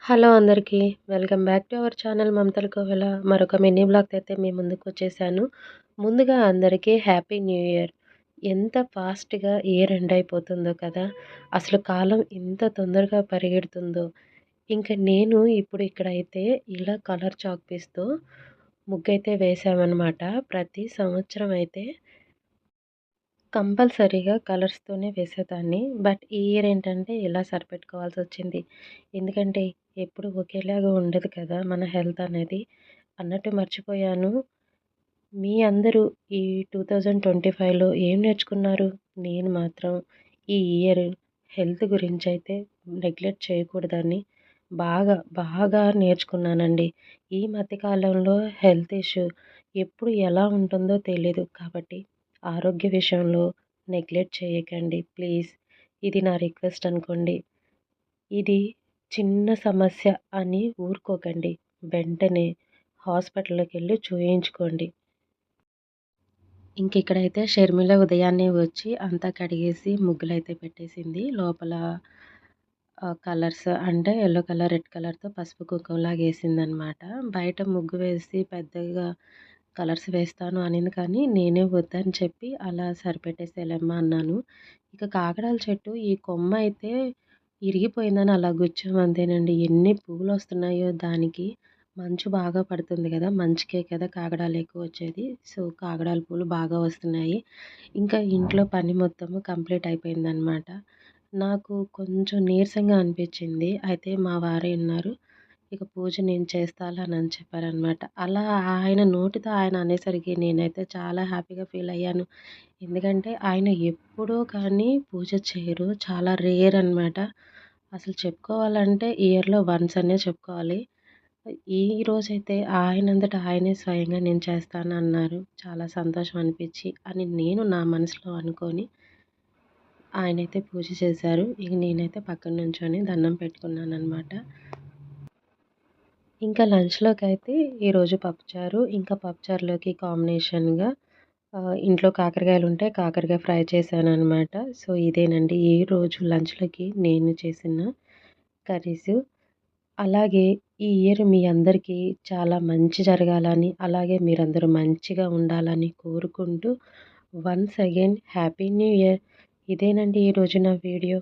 Hello అందరికీ. Welcome back to our channel మమతల కోవెల. మరొక mini వ్లాగ్‌తో అయితే మీ ముందుకొచ్చేసాను. ముందుగా అందరికీ హ్యాపీ న్యూ ఇయర్. ఎంత ఫాస్ట్‌గా ఇయర్ ఎండ్ అయిపోతుందో కదా! అసలు కాలం ఎంత తొందరగా పరిగెడుతుందో. ఇంక నేను ఇప్పుడు ఇక్కడైతే ఇలా కలర్ చాక్ పీస్‌తో ముగ్గైతే వేశామనమాట. ప్రతి సంవత్సరం అయితే కంపల్సరీగా కలర్స్‌తోనే వేసేదాన్ని. బట్ ఈ ఇయర్ ఏంటంటే ఇలా సరిపెట్టుకోవాల్సొచ్చింది. ఎందుకంటే ఎప్పుడు ఒకేలాగా ఉండదు కదా! మన హెల్త్ అనేది. అన్నట్టు మర్చిపోయాను. మీ అందరూ ఈ 2025లో ఏం నేర్చుకున్నారు? నేను మాత్రం ఈ ఇయర్ హెల్త్ గురించైతే నెగ్లెక్ట్ చేయకూడదని బాగా నేర్చుకున్నానండి. ఈ మధ్య కాలంలో హెల్త్ ఇష్యూ ఎప్పుడు ఎలా ఉంటుందో తెలీదు. కాబట్టి ఆరోగ్య విషయంలో నెగ్లెక్ట్ చేయకండి ప్లీజ్. ఇది నా రిక్వెస్ట్ అనుకోండి. ఇది చిన్న సమస్య అని ఊరుకోకండి. వెంటనే హాస్పిటల్‌లోకెళ్ళి చూయించుకోండి. ఇంకిక్కడైతే షర్మిల ఉదయాన్నే వచ్చి అంతా కడిగేసి ముగ్గులైతే పెట్టేసింది. లోపల కలర్స్ అంటే యెల్లో కలర్, రెడ్ కలర్‌తో పసుపు కుంకుమలాగా ఏసిందనమాట. బయట ముగ్గు వేసి పెద్దగా కలర్స్ వేస్తాను అనింది కానీ, నేనే వద్దని చెప్పి అలా సరిపెట్టేసేలేమ్మా అన్నాను. ఇక కాకడాల చెట్టు ఈ కొమ్మ అయితే ఇరిగిపోయిందని అలా గుచ్చాం అంతేనండి. ఎన్ని పువ్వులొస్తున్నాయో దానికి. మంచు బాగా పడుతుంది గదా! మంచుకే కదా కాగడాలు ఎక్కువొచ్చేది. సో, కాగడాల పూలు బాగా వస్తున్నాయి. ఇంకా ఇంట్లో పని మొత్తము కంప్లీట్ అయిపోయిందనమాట. నాకు కొంచెం నీరసంగా అనిపిచ్చింది. అయితే మా వారే ఉన్నారు. ఇక పూజ నేను చేస్తాలే అని చెప్పారనమాట. అలా ఆయన నోటితో ఆయన అనేసరికి నేనైతే చాలా హ్యాపీగా ఫీల్ అయ్యాను. ఎందుకంటే ఆయన ఎప్పుడో కానీ పూజ చేయరు. చాలా రేర్ అనమాట. అసలు చెప్పుకోవాలంటే ఇయర్‌లో వన్స్ అనే చెప్పుకోవాలి. ఈ రోజైతే ఆయనంతట ఆయనే స్వయంగా నేను చేస్తానన్నారు. చాలా సంతోషం అనిపిచ్చి అని నేను నా మనసులో అనుకోని ఆయనైతే పూజ చేశారు. ఇక నేనైతే పక్కన నుంచొని దండం పెట్టుకున్నాననమాట. ఇంకా లంచ్‌లోకైతే ఈరోజు పప్పుచారు, ఇంకా పప్పుచారులోకి కాంబినేషన్‌గా ఇంట్లో కాకరకాయలుంటే కాకరకాయ ఫ్రై చేశాననమాట. సో, ఇదేనండి ఈరోజు లంచ్‌లోకి నేను చేసిన కర్రీసు. అలాగే ఈ ఇయర్ మీ అందరికీ చాలా మంచి జరగాలని, అలాగే మీరందరూ మంచిగా ఉండాలని కోరుకుంటూ once again happy new year. ఇదేనండి ఈరోజు నా వీడియో.